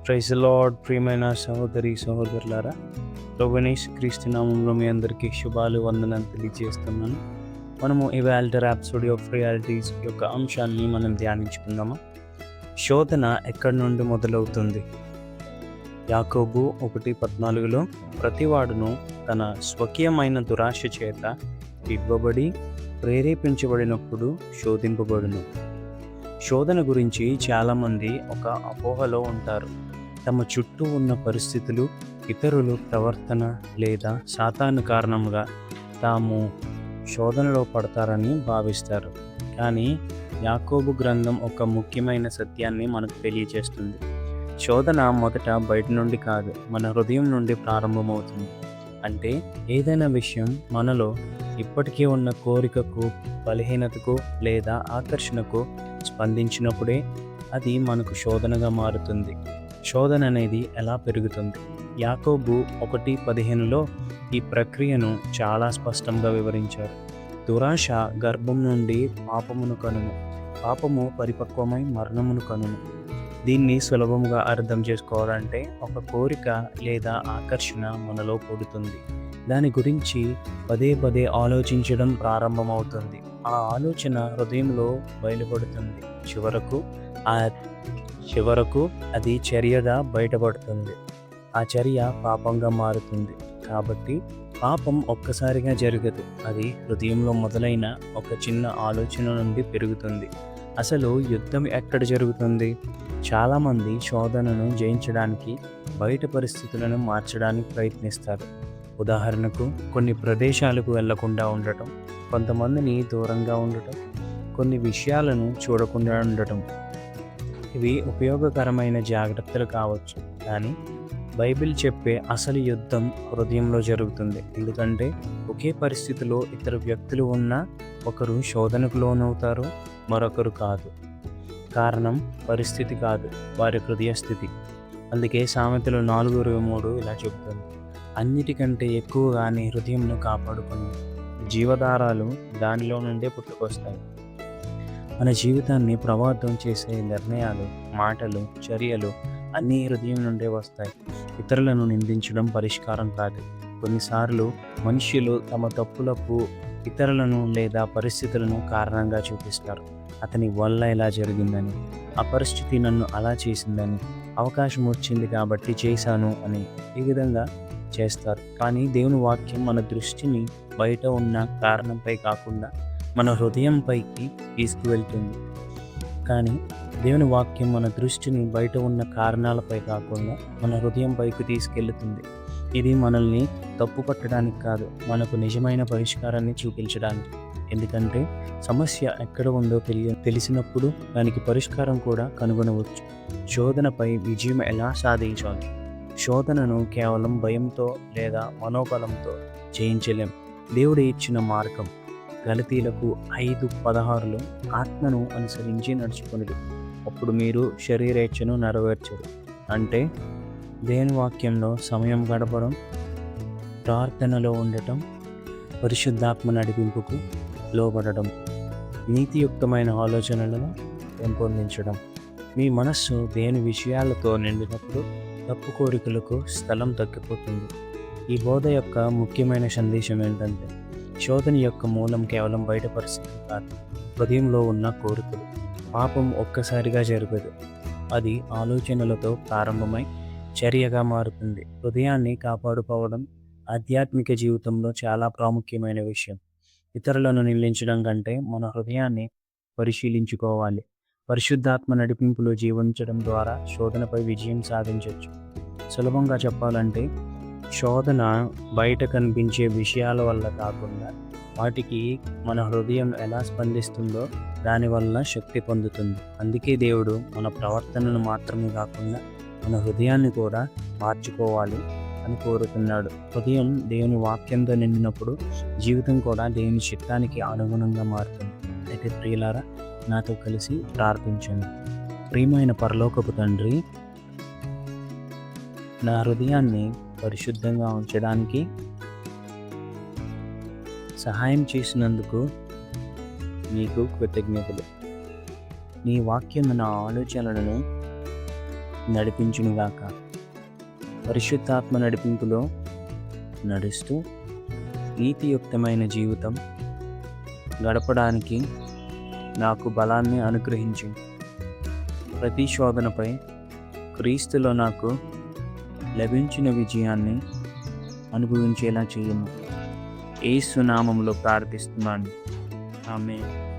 Praise the lord. ప్రియమైన సహోదరి సహోదరులారా, ప్రభువైన క్రీస్తు నామంలో మీ అందరికీ శుభాలు వందనాలు తెలియజేస్తున్నాను. మనము ఇవాల్టి ర్యాప్సోడీ ఆఫ్ రియాలిటీస్ యొక్క అంశాన్ని మనం ధ్యానించుకుందాము. శోధన ఎక్కడి నుండి మొదలవుతుంది? యాకోబు 1:14 ప్రతివాడును తన స్వకీయమైన దురాశ చేత ఇవ్వబడి ప్రేరేపించబడినప్పుడు శోధింపబడును. శోధన గురించి చాలామంది ఒక అపోహలో ఉంటారు. తమ చుట్టూ ఉన్న పరిస్థితులు, ఇతరుల ప్రవర్తన లేదా సాతాను కారణంగా తాము శోధనలో పడతారని భావిస్తారు. కానీ యాకోబు గ్రంథం ఒక ముఖ్యమైన సత్యాన్ని మనకు తెలియజేస్తుంది. శోధన మొదట బయట నుండి కాదు, మన హృదయం నుండి ప్రారంభమవుతుంది. అంటే ఏదైనా విషయం మనలో ఇప్పటికే ఉన్న కోరికకు, బలహీనతకు లేదా ఆకర్షణకు స్పందించినప్పుడే అది మనకు శోధనగా మారుతుంది. శోధన అనేది ఎలా పెరుగుతుంది? యాకోబు 1:15 ఈ ప్రక్రియను చాలా స్పష్టంగా వివరించారు. దురాశ గర్భం నుండి పాపమును కనును, పాపము పరిపక్వమై మరణమును కనును. దీన్ని సులభంగా అర్థం చేసుకోవాలంటే, ఒక కోరిక లేదా ఆకర్షణ మనలో పుడుతుంది. దాని గురించి పదే పదే ఆలోచించడం ప్రారంభమవుతుంది. ఆ ఆలోచన హృదయంలో బయలుపడుతుంది. చివరకు అది చర్యగా బయటపడుతుంది. ఆ చర్య పాపంగా మారుతుంది. కాబట్టి పాపం ఒక్కసారిగా జరగదు. అది హృదయంలో మొదలైన ఒక చిన్న ఆలోచన నుండి పెరుగుతుంది. అసలు యుద్ధం ఎక్కడ జరుగుతుంది? చాలామంది శోధనను జయించడానికి బయట పరిస్థితులను మార్చడానికి ప్రయత్నిస్తారు. ఉదాహరణకు, కొన్ని ప్రదేశాలకు వెళ్లకుండా ఉండటం, కొంతమందిని దూరంగా ఉండటం, కొన్ని విషయాలను చూడకుండా ఉండటం. ఇవి ఉపయోగకరమైన జాగ్రత్తలు కావచ్చు, కానీ బైబిల్ చెప్పే అసలు యుద్ధం హృదయంలో జరుగుతుంది. ఎందుకంటే ఒకే పరిస్థితిలో ఇద్దరు వ్యక్తులు ఉన్నా ఒకరు శోధనకు లోనవుతారు, మరొకరు కాదు. కారణం పరిస్థితి కాదు, వారి హృదయ స్థితి. అందుకే సామెతలు 4:23 ఇలా చెబుతుంది: అన్నిటికంటే ఎక్కువగా నీ హృదయంను కాపాడుకుని, జీవధారాలు దానిలో నుండే పుట్టుకొస్తాయి. మన జీవితాన్ని ప్రభావితం చేసే నిర్ణయాలు, మాటలు, చర్యలు అన్నీ హృదయం నుండే వస్తాయి. ఇతరులను నిందించడం పరిష్కారం కాదు. కొన్నిసార్లు మనుష్యులు తమ తప్పులకు ఇతరులను లేదా పరిస్థితులను కారణంగా చూపిస్తారు. అతని వల్ల ఇలా జరిగిందని, ఆ పరిస్థితి నన్ను అలా చేసిందని, అవకాశం వచ్చింది కాబట్టి చేశాను అని ఈ విధంగా చేస్తారు. కానీ దేవుని వాక్యం మన దృష్టిని బయట ఉన్న కారణంపై కాకుండా మన హృదయంపైకి తీసుకువెళ్తుంది. కానీ దేవుని వాక్యం మన దృష్టిని బయట ఉన్న కారణాలపై కాకుండా మన హృదయంపైకి తీసుకెళ్తుంది. ఇది మనల్ని తప్పు పట్టడానికి కాదు, మనకు నిజమైన పరిష్కారాన్ని చూపించడానికి. ఎందుకంటే సమస్య ఎక్కడ ఉందో తెలిసినప్పుడు దానికి పరిష్కారం కూడా కనుగొనవచ్చు. శోధనపై విజయం ఎలా సాధించాలి? శోధనను కేవలం భయంతో లేదా మనోబలంతో జయించలేం. దేవుడు ఇచ్చిన మార్గం గలతీలకు 5:16 ఆత్మను అనుసరించి నడుచుకొనుడి, అప్పుడు మీరు శరీరేచ్ఛను నెరవేర్చరు. అంటే దేవుని వాక్యంలో సమయం గడపడం, ప్రార్థనలో ఉండటం, పరిశుద్ధాత్మ నడిపింపుకు లోబడడం, నీతియుక్తమైన ఆలోచనలను పెంపొందించడం. మీ మనస్సు దేని విషయాలతో నిండినప్పుడు తప్పు కోరికలకు స్థలం తగ్గిపోతుంది. ఈ బోధ యొక్క ముఖ్యమైన సందేశం ఏంటంటే, శోధన యొక్క మూలం కేవలం బయట పరిస్థితి కాదు, హృదయంలో ఉన్న కోరికలు. పాపం ఒక్కసారిగా జరగదు, అది ఆలోచనలతో ప్రారంభమై చర్యగా మారుతుంది. హృదయాన్ని కాపాడుకోవడం ఆధ్యాత్మిక జీవితంలో చాలా ప్రాముఖ్యమైన విషయం. ఇతరులను నిందించడం కంటే మన హృదయాన్ని పరిశీలించుకోవాలి. పరిశుద్ధాత్మ నడిపింపులో జీవించడం ద్వారా శోధనపై విజయం సాధించవచ్చు. సులభంగా చెప్పాలంటే, శోధన బయట కనిపించే విషయాల వల్ల కాకుండా వాటికి మన హృదయం ఎలా స్పందిస్తుందో దానివల్ల శక్తి పొందుతుంది. అందుకే దేవుడు మన ప్రవర్తనను మాత్రమే కాకుండా మన హృదయాన్ని కూడా మార్చుకోవాలి అని కోరుతున్నాడు. హృదయం దేవుని వాక్యంతో నిండినప్పుడు జీవితం కూడా దేవుని చిత్తానికి అనుగుణంగా మారుతుంది. అయితే ప్రియులారా, నాతో కలిసి ప్రార్థించండి. ప్రియమైన పరలోకపు తండ్రి, నా హృదయాన్ని పరిశుద్ధంగా ఉంచడానికి సహాయం చేసినందుకు నీకు కృతజ్ఞతలు. నీ వాక్యం నా ఆలోచనలను నడిపించునుగాక. పరిశుద్ధాత్మ నడిపింపులో నడుస్తూ నీతియుక్తమైన జీవితం గడపడానికి నాకు బలాన్ని అనుగ్రహించు. ప్రతి శోధనపై క్రీస్తులో నాకు లభించిన విజయాన్ని అనుభవించేలా చేయను. యేసు నామములో ప్రార్థిస్తున్నాను. ఆమేన్.